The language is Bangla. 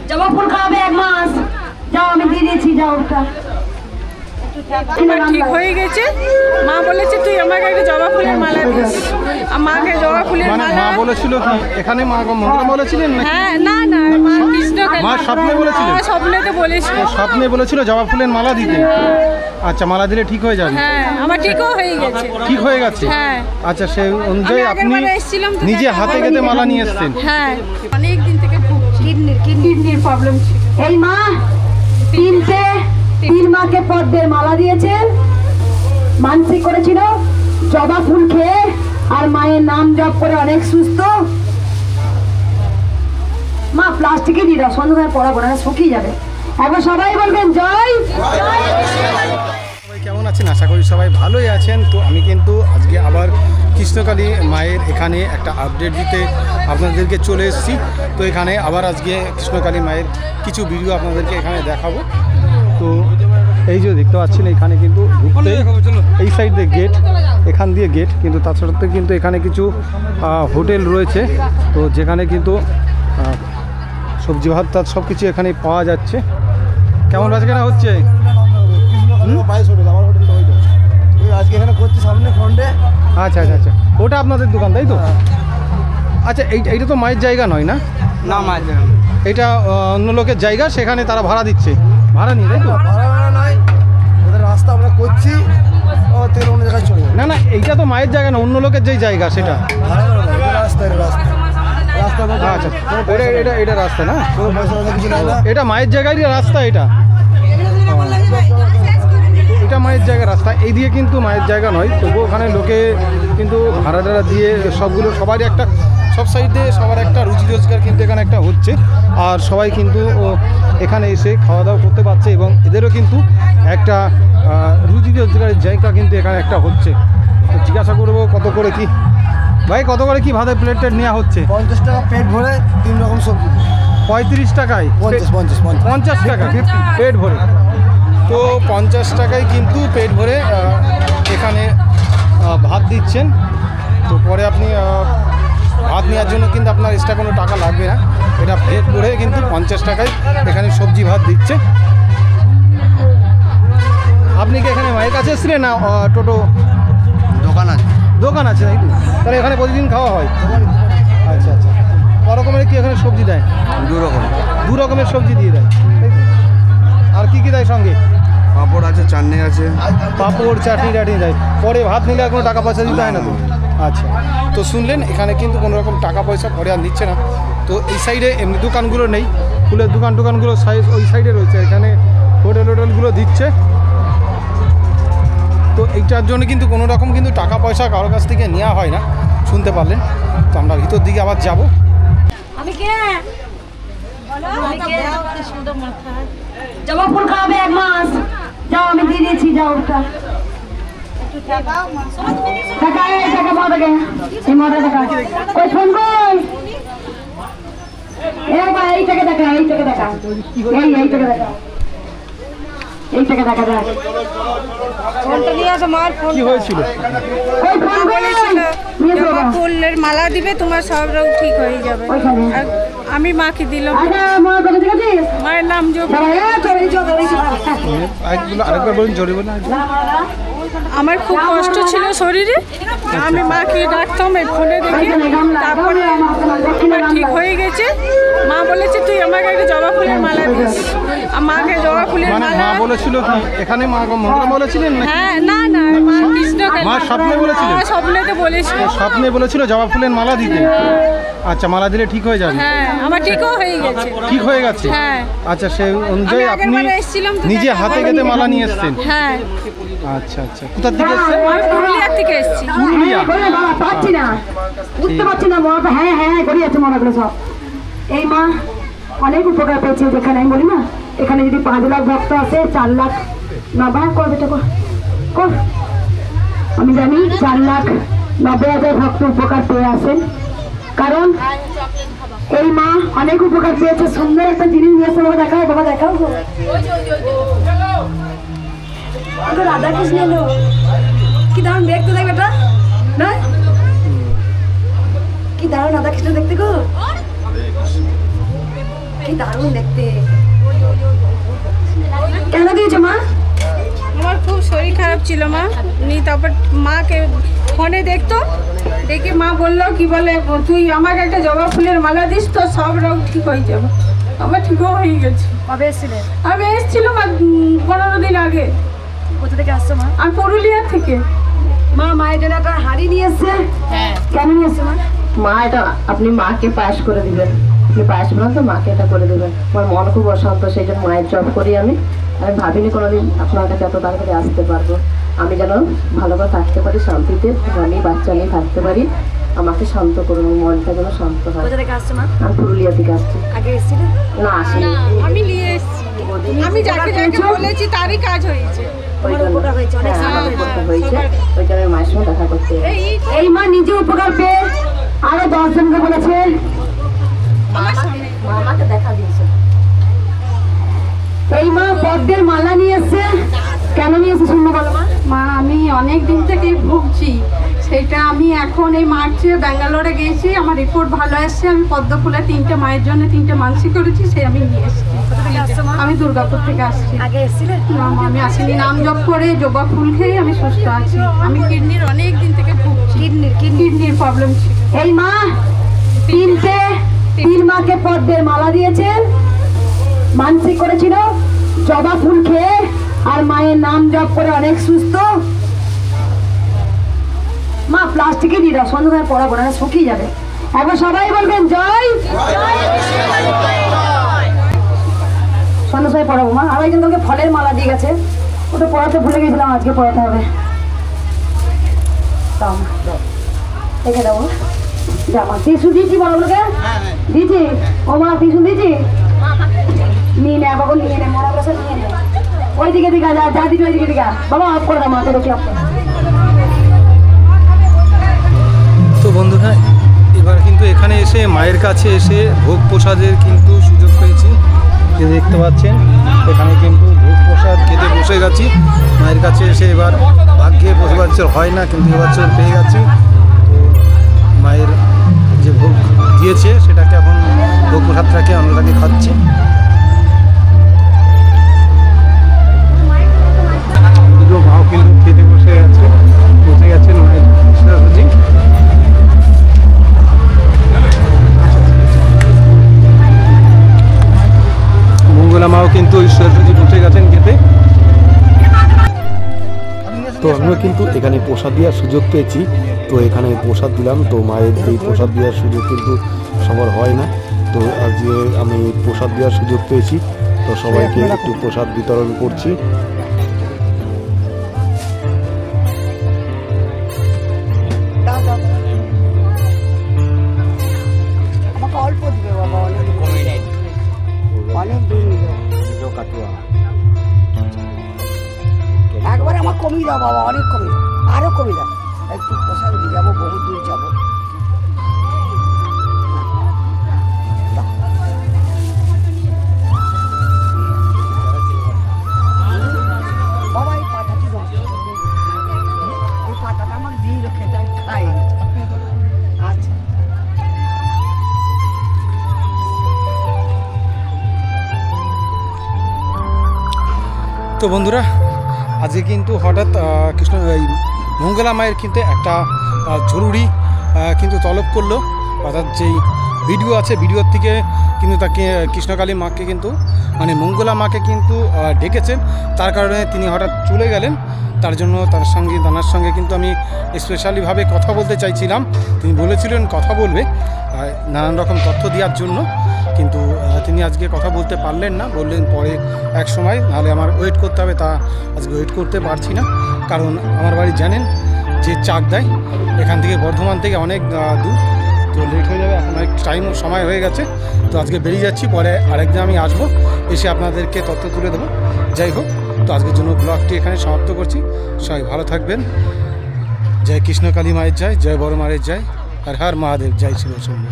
জবা ফুল খাবে এক মাস। যাও আমি দিয়ে দিয়েছি, যাও ওটা ঠিক হয়ে গেছে। মা বলেছে তুই আমাকে একটা জবা ফুলের মালা দিস। মাকে জবা ফুলের মালা মা বলেছিল কি এখানে মা মন্ত্র বলেছিলেন না? হ্যাঁ, না না, মা কৃষ্ণ মা স্বপ্নে বলেছিলেন? স্বপ্নে তো বলেছিল। স্বপ্নে বলেছিল জবা ফুলের মালা দিতে। আচ্ছা, মালা দিলে ঠিক হয়ে যাবে? হ্যাঁ, আমার ঠিকও হয়ে গেছে। ঠিক হয়ে গেছে? হ্যাঁ। আচ্ছা, সেই অনুযায়ী আপনি নিজে হাতে গেঁথে মালা নিয়ে এসেছেন? হ্যাঁ, অনেক দিন থেকে খুব কিডনির প্রবলেম ছিল। এই মা তিন মাকে পদ্মের মালা দিয়েছেন, মানসিক করেছিল জবা ফুল খেয়ে, আর মায়ের নাম জপ করে অনেক সুস্থ। মা প্লাস্টিকে দিয়ে দাও, সন্ধ্যায় পড়াবো না, শুকিয়ে যাবে। একবার সবাই বলবেন জয়। সবাই কেমন আছেন? আশা করি সবাই ভালোই আছেন। তো আমি কিন্তু আজকে আবার কৃষ্ণকালী মায়ের এখানে একটা আপডেট দিতে আপনাদেরকে চলে এসেছি। তো এখানে আবার আজকে কৃষ্ণকালী মায়ের কিছু ভিডিও আপনাদেরকে এখানে দেখাবো। তো এই যে দেখতে পাচ্ছেন, এখানে কিন্তু ঢুকতে এই সাইড দিয়ে গেট, এখান দিয়ে গেট, কিন্তু তার সাথে কিন্তু এখানে কিছু হোটেল রয়েছে। তো যেখানে কিন্তু সবজি ভাত টাত সব কিছু এখানে পাওয়া যাচ্ছে। কেমন বেচাকেনা হচ্ছে? আজকে এখানে করছি সামনে ফ্রন্টে। আচ্ছা আচ্ছা আচ্ছা, ওটা আপনাদের দোকান তাই তো? আচ্ছা, এইটা তো মায়ের জায়গা নয় না? না, মায়ের জায়গা এটা অন্য লোকের জায়গা, সেখানে তারা ভাড়া দিচ্ছে, ভাড়া নিয়ে তাই তো? ভাড়া নয়, ওদের রাস্তা আমরা করছি, তেল অন্য জায়গায় চলে যাবে। না না, এইটা তো মায়ের জায়গা না, অন্য লোকের যেই জায়গা সেটা। রাস্তা আচ্ছা, এটা রাস্তা না? কোনো পয়সা কিছু নেই না। এটা মায়ের জায়গারই রাস্তা। এটা মায়ের জায়গা রাস্তা, এই দিয়ে কিন্তু মায়ের জায়গা নয়। তবুও ওখানে লোকে কিন্তু ভাড়া টাড়া দিয়ে সবগুলো, সবারই একটা, সব সাইডে সবার একটা রুজি রোজগার কিন্তু এখানে একটা হচ্ছে। আর সবাই কিন্তু এখানে এসে খাওয়া দাওয়া করতে পারছে, এবং এদেরও কিন্তু একটা রুজি রোজগারের জায়গা কিন্তু এখানে একটা হচ্ছে। তো জিজ্ঞাসা করবো কত করে কি ভাই, কত করে কি ভাতের প্লেট নেওয়া হচ্ছে? 50 টাকা পেট ভরে 3 রকম সবজি। 35 টাকায় 50 টাকা পেট ভরে। তো 50 টাকায় কিন্তু পেট ভরে এখানে ভাত দিচ্ছেন। তো পরে আপনি ভাত নেওয়ার জন্য কিন্তু আপনার এক্সট্রা কোনো টাকা লাগবে না। এটা পেট ভরে কিন্তু 50 টাকায় এখানে সবজি ভাত দিচ্ছে। আপনি কি এখানে মায়ের কাছে এসেছিলেন না টোটো? দোকান আছে তাই তো? তাহলে এখানে প্রতিদিন খাওয়া হয়? আচ্ছা আচ্ছা, রকমের কি এখানে সবজি দেয়? 2 রকমের সবজি দিয়ে দেয় তাই তো? আর কি দেয় সঙ্গে? পাঁপড় আছে, চাটনি আছে। পাঁপড়, চাটনি টাটনি দেয়। পরে ভাত নিলে আর কোনো টাকা পয়সা দিতে হয় না তো? আচ্ছা, তো শুনলেন, এখানে কিন্তু কোনো রকম টাকা পয়সা পরে আর নিচ্ছে না। তো এই সাইডে এমনি দোকানগুলো নেই, ফুলের দোকানগুলো ওই সাইডে রয়েছে। এখানে হোটেলগুলো দিচ্ছে। তো এইটার জন্য কিন্তু কোনো রকম কিন্তু টাকা পয়সা কারোর কাছ থেকে নেওয়া হয় না, শুনতে পারলেন। তো আমরা ভিতর দিকে আবার যাব। আমি কে? জবা ফুল খাবে এক মাস। যাও আমি দিয়ে দিয়েছি, যাও ওটা দেখা। এই মাটা দেখা, ওই ফোন কই? এইটাকে দেখা, এইটাকে দেখা, এইটাকে দেখা, এইটাকে দেখা যায়। কি হয়েছিল? ফুলের মালা দিবে, তোমার সব রোগ ঠিক হয়ে যাবে। আমি মাকে দিলাম, মায়ের নাম আরেকবার বলুন, জোরে বলুন। আমার খুব কষ্ট ছিল শরীরে, আমি মাকে ডাকতাম এই ফোনে দেখে। তারপরে আমার ঠিক হয়ে গেছে। মা বলেছে তুই আমাকে একটা জবা ফুলের মালা দিস। মাকে জবা ফুলের মালা বলেছিল কি এখানে মা মন্ত্র বলেছিলেন? হ্যাঁ, না না, মা কৃষ্ণ মা স্বপ্নে বলেছিলেন? স্বপ্নে তো বলেছিল। স্বপ্নে বলেছিল জবা ফুলের মালা দিতে। আচ্ছা, মালা দিলে ঠিক হয়ে যাবে? হ্যাঁ, আমার ঠিকও হয়ে গেছে। ঠিক হয়ে গেছে? হ্যাঁ। আচ্ছা, সেই অনুযায়ী আপনি নিজে হাতে গেঁথে মালা নিয়ে এসেছেন? হ্যাঁ। আচ্ছা আচ্ছা, কোথা থেকে এসেছেন? আমি পুরুলিয়া থেকে এসেছি। পুরুলিয়া? পাচ্ছি না, বুঝতে পারছি না। হ্যাঁ হ্যাঁ, গড়িয়ে আছে মরাগুলো সব। এই মা অনেক উপকার পেয়েছে। যেখানে আমি বলি না, এখানে যদি 5 লাখ ভক্ত আসে, 4 লাখ না বা কর, আমি জানি 4,90,000 ভক্ত উপকার পেয়ে আসেন। কারণ এই মা অনেক উপকার পেয়েছে। সুন্দর একটা জিনিস নিয়েছে। বাবা দেখাও, বাবা দেখাও। রাধা কৃষ্ণ এলো, কি দারুণ দেখতে, দেখ বেটা, না কি দারুণ রাধাকৃষ্ণ দেখতে গো, কি দারুণ দেখতে। কেন দিয়েছো মা? আমার খুব শরীর খারাপ ছিল মা, তারপর মাকে ফোনে দেখতো, দেখে মা বললো কি বলে তুই আমাকে একটা জবা ফুলের মালা দিস তো সব রোগ ঠিক হয়ে যাবে। আমার ঠিকও হয়ে গেছে। কবে এসেছিলেন? আমি এসেছিলাম 15 দিন আগে। কোথা থেকে আসছো মা? আমি পুরুলিয়া থেকে। মা মায়ের জন্য একটা হাড়ি নিয়ে এসছে। হ্যাঁ। কেন নিয়ে এসছে মা? মা এটা আপনি মাকে পায়েস করে দিবেন, আপনি পায়েস বানান তো মাকে এটা করে দেবেন। আমার মন খুব অশান্ত, সেই জন্য মায়ের জব করি আমি ভাবিনি কোনোদিন আপনার কাছে এত তাড়াতাড়ি আসতে পারবো। আমি যেন ভালো করে থাকতে পারি, শান্তিতে আমি বাচ্চা নিয়ে থাকতে পারি। আমাকে শান্ত করুন, মনটা যেন শান্ত হয়। কোথা থেকে আসছো মা? আমি পুরুলিয়া থেকে আসছি। আগে এসেছিলেন? না আসিনি। আমি নিয়ে এসেছি, আমি যাকে যাকে বলেছি তারই কাজ হয়েছে। ওই জন্য উপকার হয়েছে, অনেক হ্যাঁ, আমার উপকার হয়েছে, ওই জন্য আমি মায়ের সঙ্গে দেখা করতে এলাম। এই মা নিজে উপকার পেয়ে আরো 10 জনকে বলেছে। মা আমাকে দেখা দিয়েছে। এই মা পদ্মের মালা নিয়ে এসছে। কেন নিয়ে এসছে শুনবো বলো মা? মা আমি অনেক দিন থেকেই ভুগছি, সেটা আমি এখন এই মার্চে ব্যাঙ্গালোরে গেছি, আমার রিপোর্ট ভালো এসছে। আমি পদ্ম ফুলের 3টে মায়ের জন্য 3টে মানসিক করেছি, সে আমি নিয়ে এসেছি। কোথা থেকে আসছো মা? আমি দুর্গাপুর থেকে আসছি। আগে এসেছিলেন? না মা, আমি আসিনি, নাম জপ করে জবা ফুল খেয়ে আমি সুস্থ আছি। আমি কিডনির অনেক দিন থেকে ভুগছি, কিডনির প্রবলেম ছিল। এই মা 3 মাকে পদ্মের মালা দিয়েছেন, মানসিক করেছিল, জবা ফুল খেয়ে আর মায়ের নাম জপ করে অনেক সুস্থ। মা প্লাস্টিকে দিয়ে দাও, সন্ধ্যায় পড়াবো না, শুকিয়ে যাবে। একবার সবাই বলবেন জয়। সন্ধ্যায় পড়াবো মা। আর একজন তোকে ফলের মালা দিয়ে গেছে, ওটা পড়াতে ভুলে গেছিলাম, আজকে পড়াতে হবে। দাও মা, রেখে দেবো। জামা টিসু দিয়েছি বলো লোকে দিয়েছি। ও মা টিসু দিয়েছি, নিয়ে নে বাবা, নিয়ে নে মরা বসে নিয়ে নে। ওই দিকে দিকে যা, যা দিকে ওই দিকে দিকে বাবা অফ করে দাও, মাকে দেখি অফ করে। তো বন্ধুরা, এবার কিন্তু এখানে এসে মায়ের কাছে এসে ভোগ প্রসাদের কিন্তু সুযোগ পেয়েছি। যে দেখতে পাচ্ছেন এখানে কিন্তু ভোগ প্রসাদ খেতে বসে গেছি মায়ের কাছে এসে। এবার ভাগ্যে প্রতি বছর হয় না, কিন্তু এবছর পেয়ে গেছি। তো মায়ের যে ভোগ দিয়েছে সেটাকে এখন ভোগ প্রসাদটাকে আমরা খাচ্ছি। মাও কিন্তু খেতে বসে গেছেন মায়ের সরাসরি। মঙ্গলা মাও কিন্তু ঈশ্বরজি বসে গেছেন খেতে। তো আমিও কিন্তু এখানে প্রসাদ দেওয়ার সুযোগ পেয়েছি, তো এখানে প্রসাদ দিলাম। তো মায়ের এই প্রসাদ দেওয়ার সুযোগ কিন্তু সবার হয় না, তো আজকে আমি প্রসাদ দেওয়ার সুযোগ পেয়েছি, তো সবাইকে একটু প্রসাদ বিতরণ করছি। অল্প দিবে বাবা, অনেক একবারে আমার কমিয়ে দাও বাবা, অনেক কমিয়ে দাও, আরো কমিয়ে দাও। একটু প্রসাদ দিয়ে যাবো, বহু দূর যাবো। বাবা এই পাতাটি দাও, এই পাতাটা আমার দিয়ে খেতে আমি খাই। আচ্ছা তো বন্ধুরা, আজকে কিন্তু হঠাৎ কৃষ্ণ এই মঙ্গলা মায়ের কিন্তু একটা জরুরি কিন্তু তলব করলো, অর্থাৎ যেই ভিডিও আছে ভিডিওর থেকে কিন্তু তাকে কৃষ্ণকালী মাকে কিন্তু মানে মঙ্গলা মাকে কিন্তু ডেকেছেন। তার কারণে তিনি হঠাৎ চলে গেলেন। তার জন্য তার সঙ্গে কিন্তু আমি স্পেশালিভাবে কথা বলতে চাইছিলাম। তিনি বলেছিলেন কথা বলবে নানান রকম তথ্য দেওয়ার জন্য, কিন্তু তিনি আজকে কথা বলতে পারলেন না, বললেন পরে এক সময়, নাহলে আমার ওয়েট করতে হবে। তা আজকে ওয়েট করতে পারছি না, কারণ আমার বাড়ি জানেন যে চাকদায়, এখান থেকে বর্ধমান থেকে অনেক দূর, তো লেট হয়ে যাবে। এখন অনেক সময় হয়ে গেছে, তো আজকে বেরিয়ে যাচ্ছি। পরে আরেকদিন আমি আসবো, এসে আপনাদেরকে তথ্য তুলে দেবো। যাই হোক, তো আজকের জন্য ব্লগটি এখানে সমাপ্ত করছি। সবাই ভালো থাকবেন। জয় কৃষ্ণকালী মায়ের জয়, জয় বড় মায়ের জয়, আর হর মহাদেব, জয় শিব শম্ভু।